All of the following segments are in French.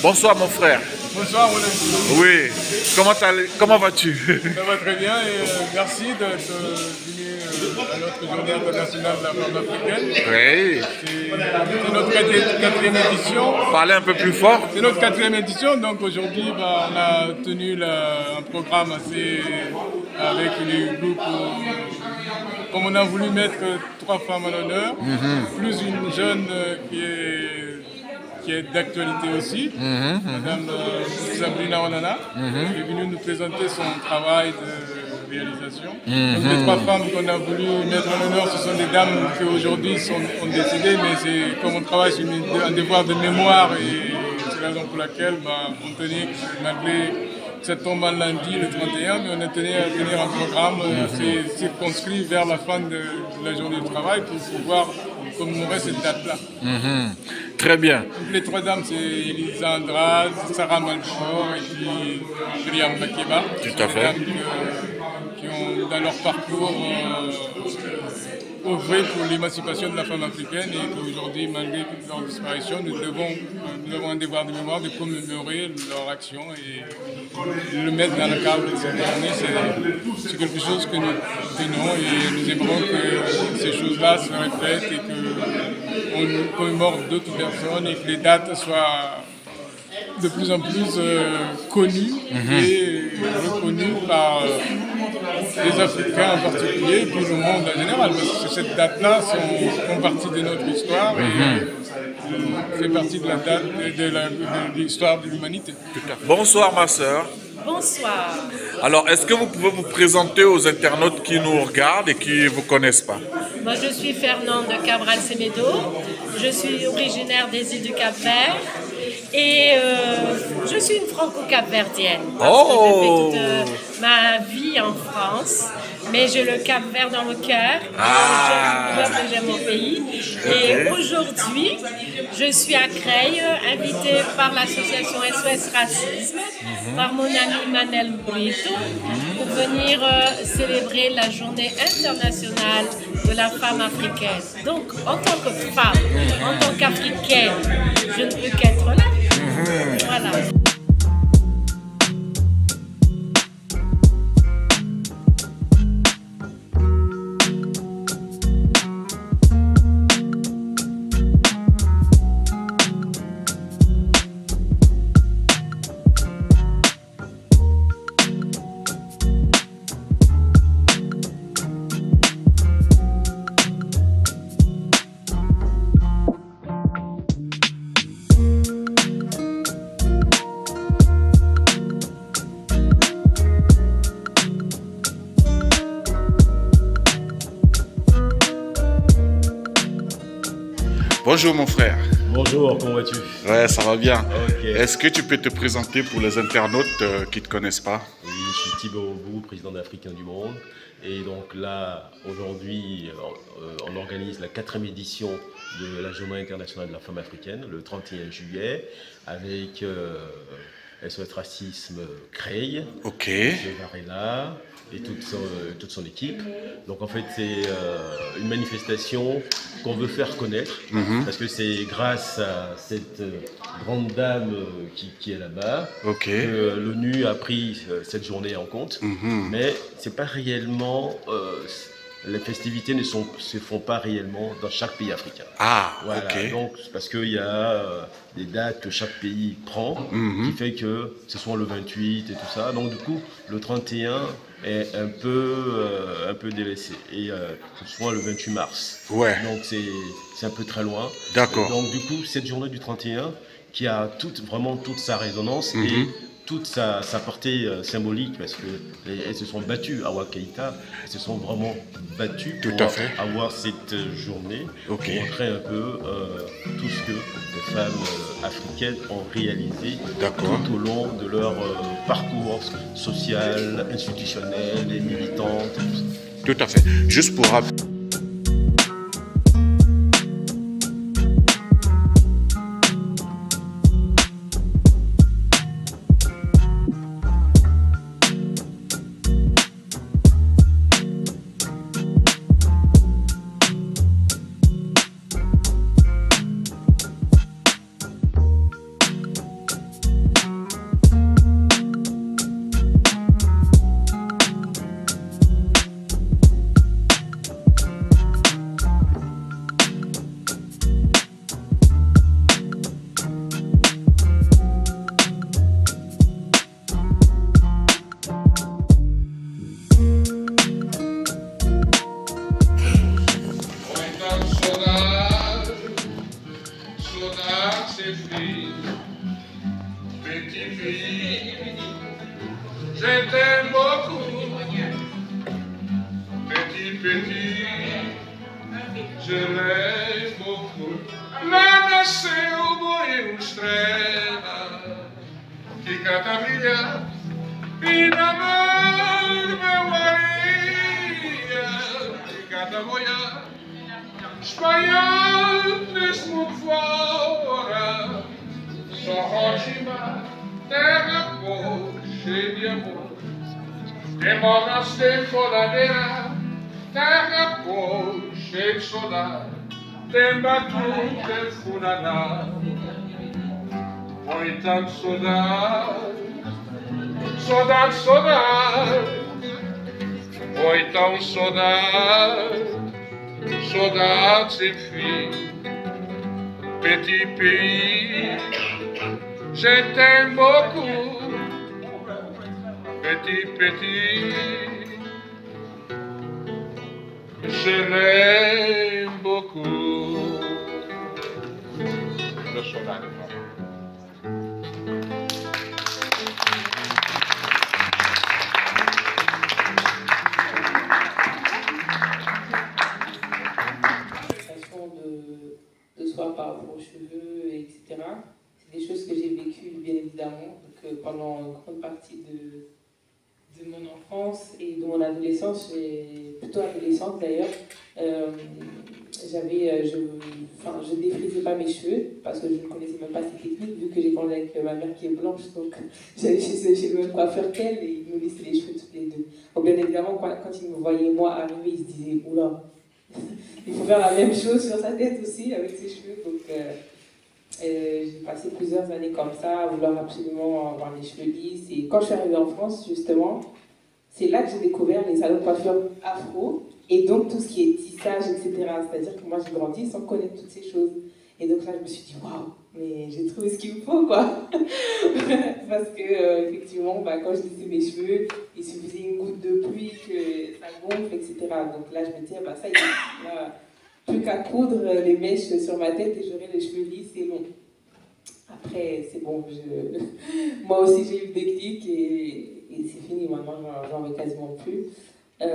Bonsoir mon frère. Bonsoir mon ami. Oui, comment vas-tu? Ça va très bien et merci d'être venu à notre journée internationale de la femme africaine. Oui. C'est notre quatrième édition. Parlez un peu plus fort. C'est notre quatrième édition, donc aujourd'hui on a tenu un programme assez avec les groupes. Comme on a voulu mettre 3 femmes à l'honneur, plus une jeune qui est d'actualité aussi, Madame Sabrina Onana, qui est venue nous présenter son travail de réalisation. Donc les 3 femmes qu'on a voulu mettre en l'honneur, ce sont des dames qui aujourd'hui ont décédé, mais c'est comme on travaille sur un devoir de mémoire et c'est la raison pour laquelle on tenait, malgré cette tombe en lundi, le 31, mais on a tenu à tenir un programme assez circonscrit vers la fin de la journée de travail pour pouvoir commémorer cette date-là. Très bien. Donc, les 3 dames, c'est Elisa Andrade, Sarah Malfort et puis Myriam Makeba. Tout à fait. Dames qui ont, dans leur parcours, œuvré pour l'émancipation de la femme africaine et qu'aujourd'hui, malgré leur disparition, nous avons un devoir de mémoire de commémorer leur action et le mettre dans le cadre de cette journée. C'est quelque chose que nous tenons et nous aimerons que ces choses-là se répètent et qu'on commémore d'autres personnes et que les dates soient de plus en plus connues et reconnues par les Africains en particulier et puis le monde en général, parce que cette date-là font partie de notre histoire et fait partie de la date de l'histoire de l'humanité. Bonsoir ma sœur. Bonsoir. Alors, est-ce que vous pouvez vous présenter aux internautes qui nous regardent et qui ne vous connaissent pas? Moi, je suis Fernande Cabral Semedo. Je suis originaire des îles du Cap-Vert et je suis une franco-capverdienne. Parce que j'ai fait toute ma vie en France, mais j'ai le Cap-Vert dans le cœur. J'aime mon pays. Et aujourd'hui, je suis à Creil, invitée par l'association SOS Racisme, par mon ami Manel Brito, pour venir célébrer la journée internationale de la femme africaine. Donc, en tant que femme, en tant qu'africaine, je ne peux qu'être là. Voilà. Bonjour mon frère. Bonjour, comment vas-tu? Ouais, ça va bien. Okay. Est-ce que tu peux te présenter pour les internautes qui ne te connaissent pas? Oui, je suis Thibaut Bou, président d'Africains du Monde. Et donc là, aujourd'hui, on organise la 4e édition de la Journée internationale de la femme africaine, le 31 juillet, avec SOS Racisme Creil, Varela et toute son équipe. Donc en fait, c'est une manifestation qu'on veut faire connaître, parce que c'est grâce à cette grande dame qui est là-bas que l'ONU a pris cette journée en compte. Mais c'est pas réellement... les festivités ne se font pas réellement dans chaque pays africain. Donc parce qu'il y a des dates que chaque pays prend, qui fait que ce soit le 28 et tout ça. Donc du coup, le 31 est un peu délaissé. Et ce soit le 28 mars. Donc c'est un peu très loin. D'accord. Donc du coup, cette journée du 31, qui a vraiment toute sa résonance et toute sa portée symbolique, parce qu'elles se sont battues à Wakaïta, elles se sont vraiment battues pour avoir cette journée, pour montrer un peu tout ce que les femmes africaines ont réalisé tout au long de leur parcours social, institutionnel et militant. Tout à fait. Juste pour rappeler. ses filles. Petit pays, je t'aime beaucoup. Petit, je l'aime beaucoup. Lá nasceu o boi estrela que canta brilhar e na mão meu Maria que canta molhar. Espanhol mesmo fora, só Rochima, terra boa, cheia de amor. Em Monas tem foladeira, terra boa, cheia de solar. Tem batuque, funaná, foi tanto saudade, saudade, saudade. Foi tão saudade, saudade sem fim. Petit pays, je t'aime beaucoup. Petit, je l'aime beaucoup. Le saudade. De soi par rapport aux cheveux, etc. C'est des choses que j'ai vécues, bien évidemment, donc, pendant une grande partie de mon enfance et de mon adolescence, plutôt adolescente d'ailleurs. Je défrisais pas mes cheveux parce que je ne connaissais même pas ces techniques vu que j'ai grandi avec ma mère qui est blanche, donc j'allais chez le même coiffeur qu'elle et il nous laissait les cheveux toutes les deux. Donc bien évidemment, quand il me voyait moi arriver, il se disait oula, il faut faire la même chose sur sa tête aussi avec ses cheveux. Donc j'ai passé plusieurs années comme ça à vouloir absolument avoir les cheveux lisses. Et quand je suis arrivée en France, justement, c'est là que j'ai découvert les salons de coiffure afro et donc tout ce qui est tissage, etc. C'est-à-dire que moi j'ai grandi sans connaître toutes ces choses. Et donc là je me suis dit waouh, mais j'ai trouvé ce qu'il me faut quoi. Parce que effectivement, quand je lissais mes cheveux, il suffisait une goutte de pluie que ça gonfle, etc. Donc là je me disais ça y est, là, plus qu'à coudre les mèches sur ma tête et j'aurai les cheveux lisses et longs. Après c'est bon, moi aussi j'ai eu le déclic et c'est fini, maintenant j'en veux quasiment plus. Les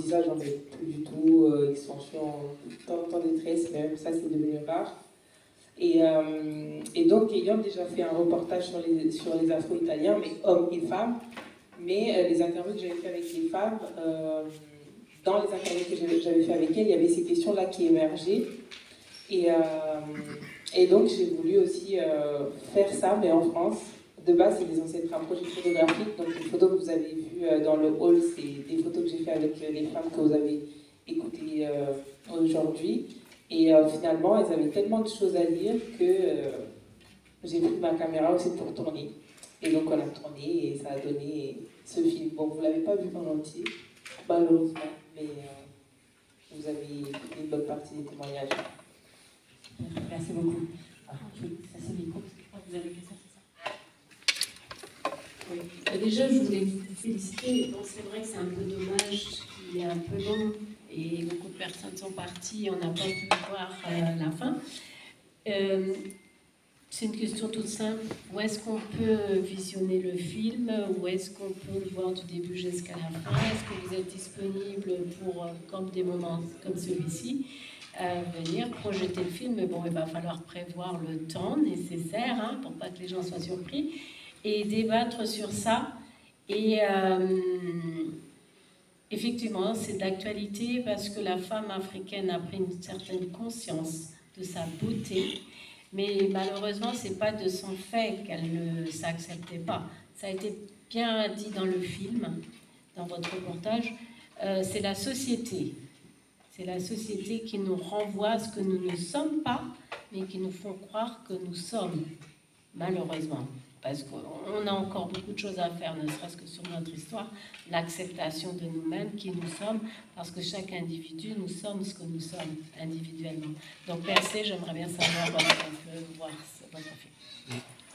tissage j'en veux plus du tout, extension, tant de tresses même, ça c'est devenu rare. Et donc ayant déjà fait un reportage sur les afro-italiens, mais hommes et femmes, mais les interviews que j'avais fait avec les femmes, dans les interviews que j'avais fait avec elles, il y avait ces questions-là qui émergeaient. Et donc j'ai voulu aussi faire ça, mais en France. De base, c'est des ancêtres, un projet photographique. Donc les photos que vous avez vues dans le hall, c'est des photos que j'ai fait avec les femmes que vous avez écoutées aujourd'hui. Et finalement, elles avaient tellement de choses à dire que j'ai pris ma caméra aussi pour tourner. Et donc on a tourné et ça a donné ce film. Bon, vous ne l'avez pas vu en entier, malheureusement, mais vous avez écouté une bonne partie des témoignages. Merci beaucoup. Ça c'est le micro, vous avez fait ça, c'est ça? Oui. Déjà, je voulais vous féliciter. Bon, c'est vrai que c'est un peu dommage qu'il est un peu long et beaucoup de personnes sont parties, on n'a pas pu voir la fin. C'est une question toute simple. Où est-ce qu'on peut visionner le film? Où est-ce qu'on peut le voir du début jusqu'à la fin? Est-ce que vous êtes disponible pour, comme des moments comme celui-ci, venir projeter le film? Mais bon, il va falloir prévoir le temps nécessaire pour pas que les gens soient surpris et débattre sur ça. Et effectivement, c'est d'actualité parce que la femme africaine a pris une certaine conscience de sa beauté. Mais malheureusement, ce n'est pas de son fait qu'elle ne s'acceptait pas. Ça a été bien dit dans le film, dans votre reportage. C'est la société. C'est la société qui nous renvoie à ce que nous ne sommes pas, mais qui nous font croire que nous sommes, malheureusement. Parce qu'on a encore beaucoup de choses à faire, ne serait-ce que sur notre histoire, l'acceptation de nous-mêmes, qui nous sommes, parce que chaque individu, nous sommes ce que nous sommes individuellement. Donc, Percé, j'aimerais bien savoir si on peut voir votre film.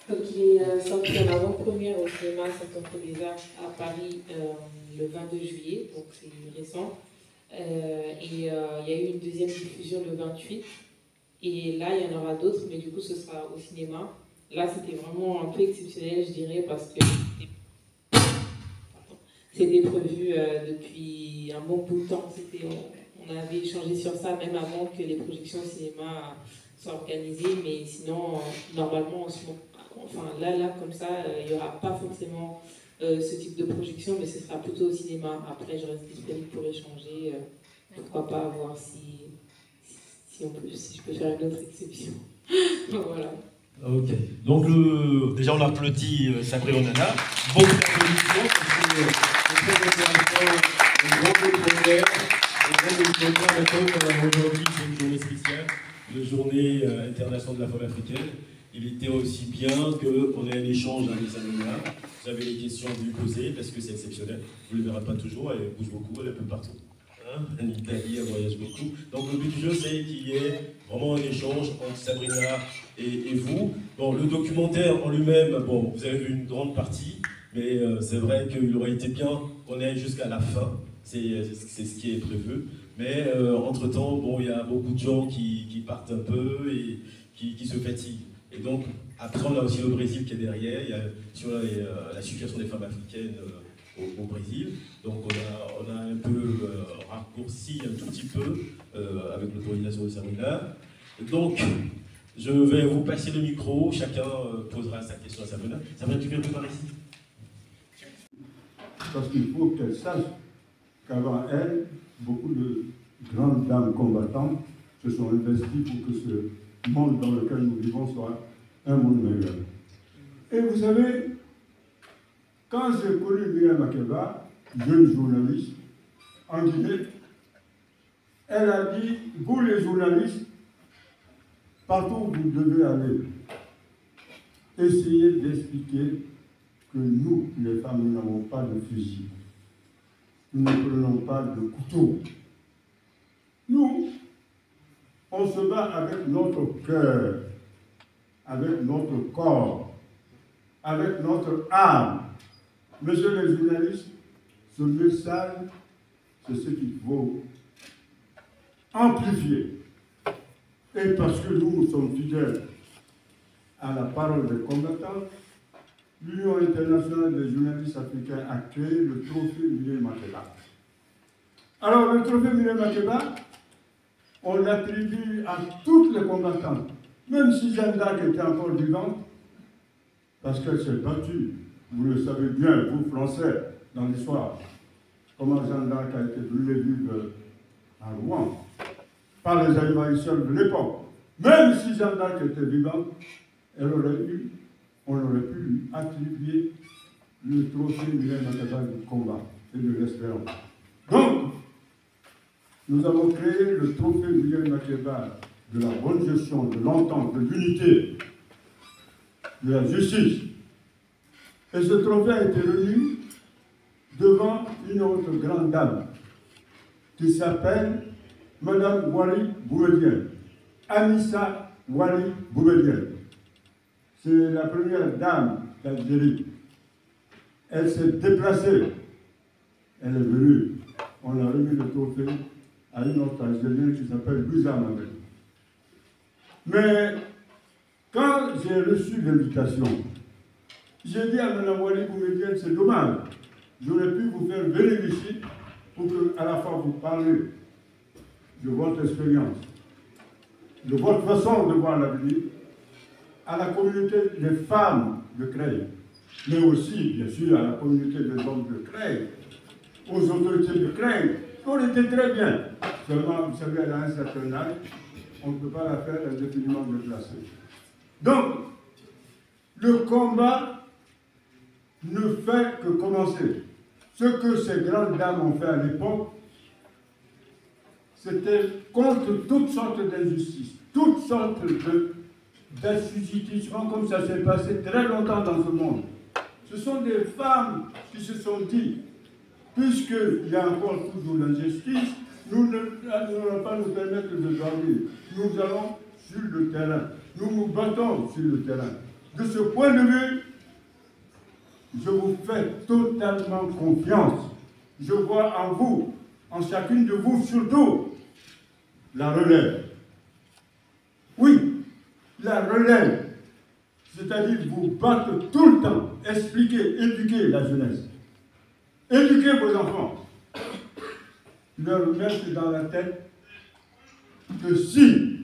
Donc, il est sorti en avant-première au cinéma Centre des Arts à Paris le 22 juillet, donc c'est récent. Et il y a eu une deuxième diffusion le 28. Et là, il y en aura d'autres, mais du coup, ce sera au cinéma. Là, c'était vraiment un peu exceptionnel, je dirais, parce que c'était prévu depuis un bon bout de temps. On avait échangé sur ça même avant que les projections au cinéma soient organisées, mais sinon, normalement, enfin là, comme ça, il n'y aura pas forcément ce type de projection, mais ce sera plutôt au cinéma. Après, je reste disponible pour échanger. Pourquoi pas voir si je peux faire une autre exception. Voilà. Ok. Donc, déjà, on applaudit Sabri Onana. Beaucoup d'applaudissements. C'est très intéressant. Un grand progrès. Aujourd'hui, c'est une journée spéciale, une journée internationale de la femme africaine. Il était aussi bien qu'on ait un échange avec Sabrina. Vous avez les questions à lui poser parce que c'est exceptionnel. Vous ne le verrez pas toujours, elle bouge beaucoup, elle est un peu partout. En Italie, elle voyage beaucoup. Donc le but du jeu, c'est qu'il y ait vraiment un échange entre Sabrina et vous. Bon, le documentaire en lui-même, bon, vous avez vu une grande partie, mais c'est vrai qu'il aurait été bien qu'on aille jusqu'à la fin. C'est ce qui est prévu. Mais entre-temps, bon, il y a beaucoup de gens qui partent un peu et qui se fatiguent. Et donc, après, on a aussi le Brésil qui est derrière. Il y a sur la situation des femmes africaines au Brésil. Donc on a un peu raccourci un tout petit peu avec l'autorisation de Sabrina. Donc je vais vous passer le micro, chacun posera sa question à Sabrina. Sabrina, tu viens de par ici? Parce qu'il faut qu'elle sache qu'avant elle, beaucoup de grandes dames combattantes se sont investies pour que ce monde dans lequel nous vivons soit un monde meilleur. Et vous savez, quand j'ai connu Myriam Makeba, jeune journaliste, en Guinée, elle a dit, vous les journalistes, partout où vous devez aller, essayez d'expliquer que nous, les femmes, nous n'avons pas de fusil. Nous ne prenons pas de couteau. Nous, on se bat avec notre cœur, avec notre corps, avec notre âme. Monsieur les journalistes, ce message, c'est ce qu'il faut amplifier. Et parce que nous sommes fidèles à la parole des combattants, l'Union internationale des journalistes africains a créé le trophée Myriam Makeba. Alors, le trophée Myriam Makeba, on l'attribue à toutes les combattantes, même si Jeanne d'Arc était encore vivante, parce qu'elle s'est battue. Vous le savez bien, vous, Français, dans l'histoire, comment Jeanne d'Arc a été brûlée vive à Rouen, par les envahisseurs de l'époque. Même si Jeanne d'Arc était vivante, on aurait pu lui attribuer le trophée Myriam Makeba du combat et de l'espérance. Donc, nous avons créé le trophée Myriam Makeba de la bonne gestion, de l'entente, de l'unité, de la justice. Et ce trophée a été remis devant une autre grande dame qui s'appelle Madame Wali Boumedienne, Anissa Wali Boumedienne. C'est la première dame d'Algérie. Elle s'est déplacée. Elle est venue. On a remis le trophée à une autre Algérienne qui s'appelle Louisa Mamel. Mais quand j'ai reçu l'invitation, j'ai dit à Mme Wali Boumedienne, c'est dommage, j'aurais pu vous faire venir ici pour qu'à la fois vous parlez de votre expérience, de votre façon de voir l'avenir, à la communauté des femmes de Creil, mais aussi, bien sûr, à la communauté des hommes de Creil, aux autorités de Creil. On était très bien. Seulement, vous savez, elle a un certain âge, on ne peut pas la faire indéfiniment déplacée. Donc, le combat ne fait que commencer. Ce que ces grandes dames ont fait à l'époque, c'était contre toutes sortes d'injustices, toutes sortes d'assujettissements, comme ça s'est passé très longtemps dans ce monde. Ce sont des femmes qui se sont dit, puisqu'il y a encore toujours l'injustice, nous n'allons pas nous permettre de dormir. Nous allons sur le terrain. Nous nous battons sur le terrain. De ce point de vue, je vous fais totalement confiance. Je vois en vous, en chacune de vous surtout, la relève. Oui, la relève, c'est-à-dire vous battre tout le temps, expliquer, éduquer la jeunesse, éduquer vos enfants, leur mettre dans la tête que si,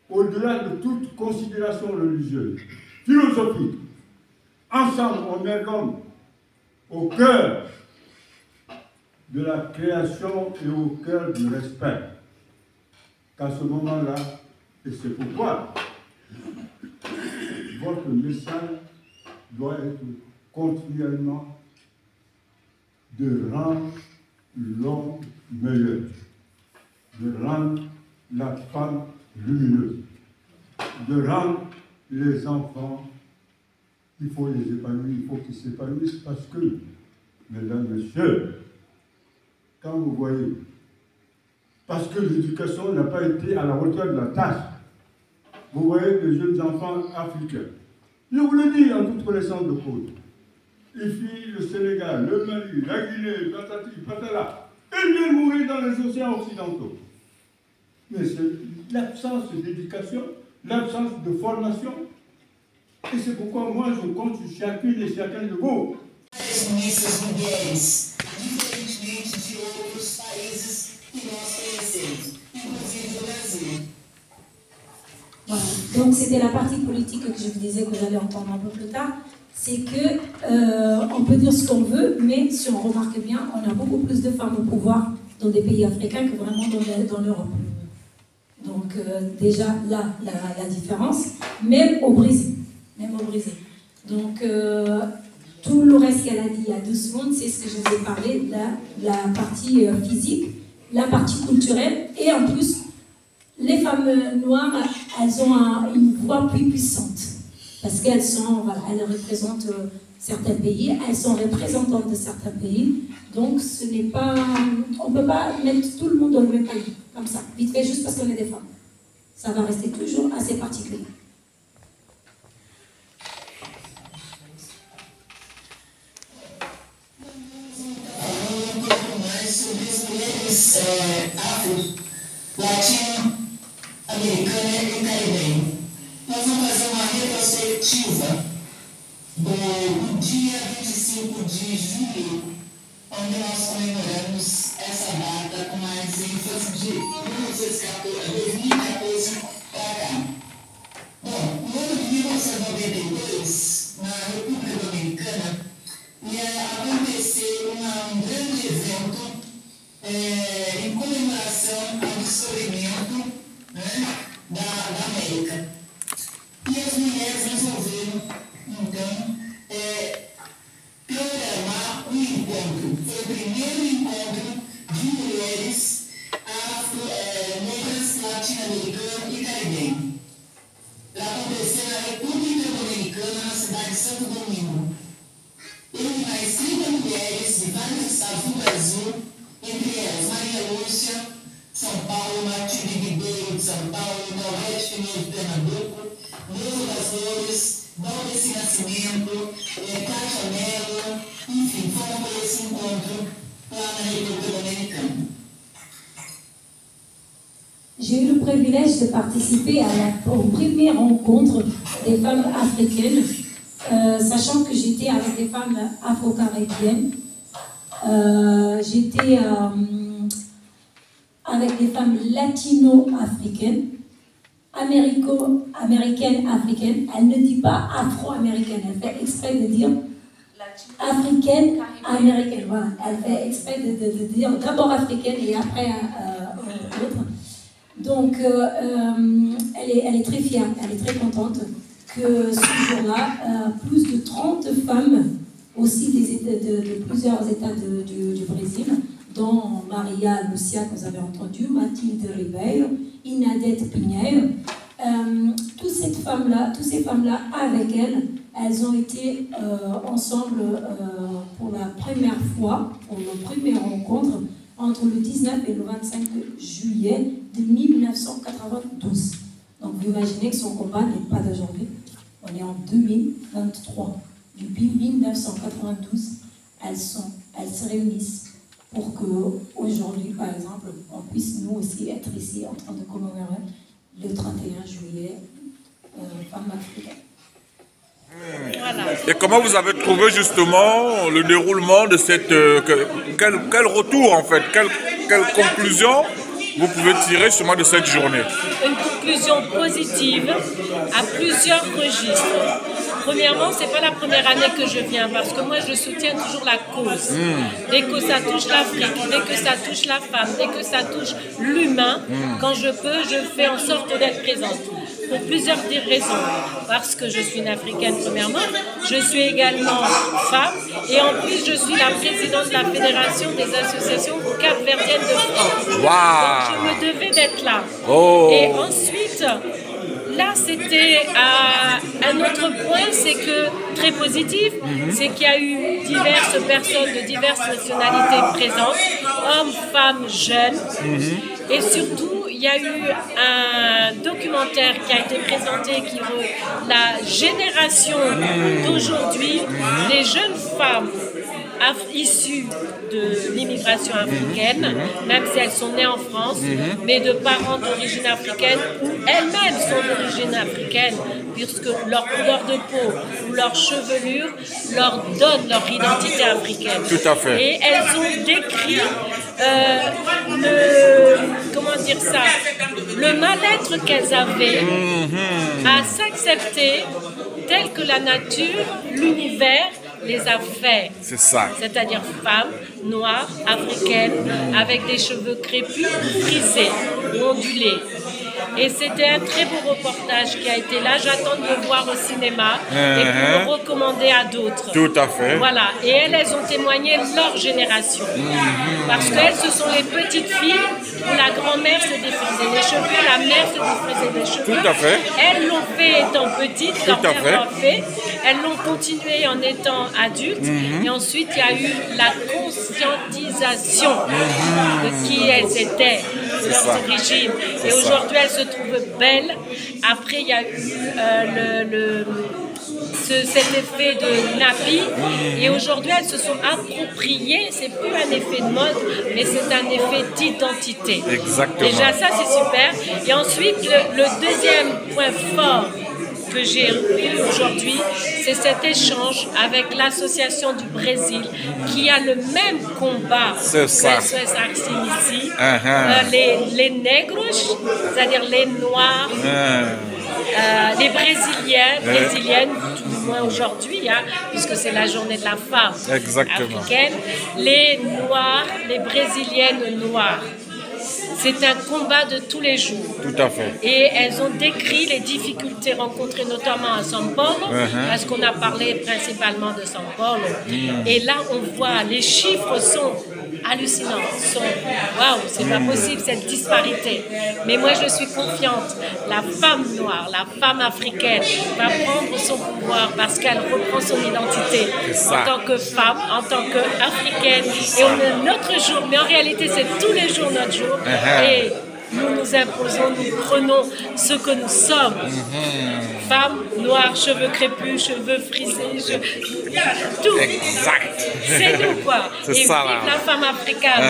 au-delà de toute considération religieuse, philosophique, ensemble on met l'homme au cœur de la création et au cœur du respect, qu'à ce moment-là, et c'est pourquoi votre message doit être continuellement de rendre l'homme meilleur, de rendre la femme lumineuse, de rendre les enfants, il faut les épanouir, il faut qu'ils s'épanouissent parce que, mesdames, messieurs, quand vous voyez, parce que l'éducation n'a pas été à la hauteur de la tâche, vous voyez les jeunes enfants africains. Je vous le dis en toute connaissance de cause. Ici, le Sénégal, le Mali, la Guinée, patati, patala, ils viennent mourir dans les océans occidentaux. Mais c'est l'absence d'éducation, l'absence de formation. Et c'est pourquoi moi je compte sur chacune et chacun de vous. Voilà. Donc c'était la partie politique que je vous disais que j'allais entendre un peu plus tard. C'est que on peut dire ce qu'on veut, mais si on remarque bien, on a beaucoup plus de femmes au pouvoir dans des pays africains que vraiment dans l'Europe. Donc déjà là, la différence, même au Brésil. Donc tout le reste qu'elle a dit il y a 2 secondes, c'est ce que je vous ai parlé, la partie physique, la partie culturelle, et en plus, les femmes noires, elles ont une voix plus puissante, parce qu'elles sont, voilà, elles représentent certains pays, elles sont représentantes de certains pays, donc ce n'est pas, on ne peut pas mettre tout le monde dans le même pays, comme ça, vite fait, juste parce qu'on est des femmes. Ça va rester toujours assez particulier. Latino-americana e caribenha. Nós vamos fazer uma retrospectiva do dia 25 de julho, onde nós comemoramos essa data com mais ênfase de 2014 para cá. Bom, no ano de 1992, na República Dominicana, ia acontecer um grande evento em comemoração ao descobrimento, né, da América. E as mulheres resolveram, então, programar um encontro. Foi o primeiro encontro de mulheres negras, latino-americanas e caribenhas. Aconteceu na República Dominicana, na cidade de Santo Domingo. Houve mais 30 mulheres de vários estados do Brasil, entre elas Maria Lúcia, São Paulo, Matilde Ribeiro de São Paulo, Noreste Finiano de Pernambuco, Neuza das Flores, Valdeci Nascimento, Cátia Mello, enfim, foram para esse encontro lá na República Dominicana. J'ai eu le privilège de participer aux premières rencontres des femmes africaines, sachant que j'étais avec des femmes afro-caribéennes. J'étais avec des femmes latino-africaines, américaines, africaines. Elle ne dit pas afro-américaine, elle fait exprès de dire africaine, américaine. Voilà, elle fait exprès de dire d'abord africaine et après autre. Donc, elle est très fière, elle est très contente que ce jour-là, plus de 30 femmes, aussi de plusieurs États du Brésil, dont Maria Lúcia, que vous avez entendu, Matilde Ribeiro, Inadette Pinheiro, toutes ces femmes-là, avec elles ont été ensemble pour la première fois, pour leur première rencontre, entre le 19 et le 25 juillet de 1992. Donc vous imaginez que son combat n'est pas d'aujourd'hui. On est en 2023. Depuis 1992, elles se réunissent pour qu'aujourd'hui, par exemple, on puisse nous aussi être ici en train de commémorer le 31 juillet, femmes africaines. Voilà. Et comment vous avez trouvé justement le déroulement de cette... quel retour en fait, quelle conclusion vous pouvez tirer justement de cette journée? Une conclusion positive à plusieurs registres. Premièrement, ce n'est pas la première année que je viens parce que moi je soutiens toujours la cause. Dès que ça touche l'Afrique, dès que ça touche la femme, dès que ça touche l'humain, quand je peux, je fais en sorte d'être présente. Pour plusieurs raisons. Parce que je suis une Africaine premièrement, je suis également femme et en plus je suis la présidente de la Fédération des associations capverdiennes de France. Wow. Donc je me devais d'être là. Oh. Et ensuite, là c'était un autre point, c'est que très positif, c'est qu'il y a eu diverses personnes de diverses nationalités présentes, hommes, femmes, jeunes, et surtout il y a eu un documentaire qui a été présenté qui veut la génération d'aujourd'hui, les jeunes femmes issues de l'immigration africaine, même si elles sont nées en France, mais de parents d'origine africaine ou elles-mêmes sont d'origine africaine, puisque leur couleur de peau ou leur chevelure leur donne leur identité africaine. Tout à fait. Et elles ont décrit le mal-être qu'elles avaient à s'accepter tel que la nature, l'univers les a fait. C'est ça. C'est-à-dire femmes, noires, africaines, avec des cheveux crépus ou frisés, ou ondulés. Et c'était un très beau reportage qui a été là. J'attends de le voir au cinéma et pour le recommander à d'autres. Tout à fait. Voilà. Et elles ont témoigné leur génération. Parce qu'elles, ce sont les petites filles où la grand-mère se défrisait les cheveux, la mère se défrisait les cheveux. Tout à fait. Elles l'ont fait étant petites, leur Tout à mère l'a fait. Elles l'ont continué en étant adultes. Et ensuite, il y a eu la conscientisation de qui elles étaient, de leurs origines. Et aujourd'hui, elles se trouvent belles. Après, il y a eu cet effet de nappy. Et aujourd'hui, elles se sont appropriées. C'est plus un effet de mode, mais c'est un effet d'identité. Exactement. Déjà, ça, c'est super. Et ensuite, le deuxième point fort que j'ai eu aujourd'hui, c'est cet échange avec l'association du Brésil qui a le même combat que SOS Arcim ici. Les négros, c'est-à-dire les noirs, les brésiliennes, tout du moins aujourd'hui, puisque c'est la journée de la femme africaine, les noirs, les brésiliennes noires. C'est un combat de tous les jours. Tout à fait. Et elles ont décrit les difficultés rencontrées notamment à São Paulo, parce qu'on a parlé principalement de São Paulo. Et là, on voit, les chiffres sont hallucinants. Waouh, c'est pas possible cette disparité. Mais moi, je suis confiante. La femme noire, la femme africaine va prendre son pouvoir parce qu'elle reprend son identité en tant que femme, en tant qu'africaine. Et on a notre jour, mais en réalité, c'est tous les jours notre jour. Et nous nous imposons, nous prenons ce que nous sommes. Femmes noires, cheveux crépus, cheveux frisés, tout. Exact. C'est nous quoi. C'est et ça, vive là. la femme africaine,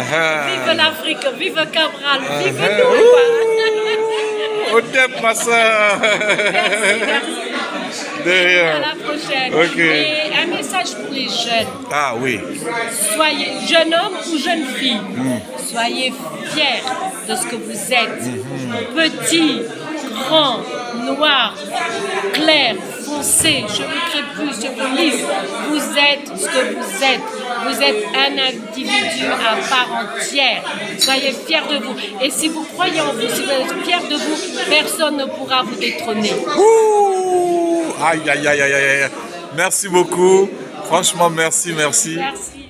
vive l'Afrique, vive Cabral, vive nous quoi. Au top, ma soeur. Merci. À la prochaine. Okay. Et un message pour les jeunes. Ah oui. Soyez jeune homme ou jeune fille. Soyez fiers de ce que vous êtes. Petit, grand, noir, clair, foncé, cheveux crépus, cheveux lisses. Vous êtes ce que vous êtes. Vous êtes un individu à part entière. Soyez fiers de vous. Et si vous croyez en vous, si vous êtes fiers de vous, personne ne pourra vous détrôner. Ouh. Aïe, aïe, aïe, aïe, aïe. Merci beaucoup. Franchement, merci, merci. Merci.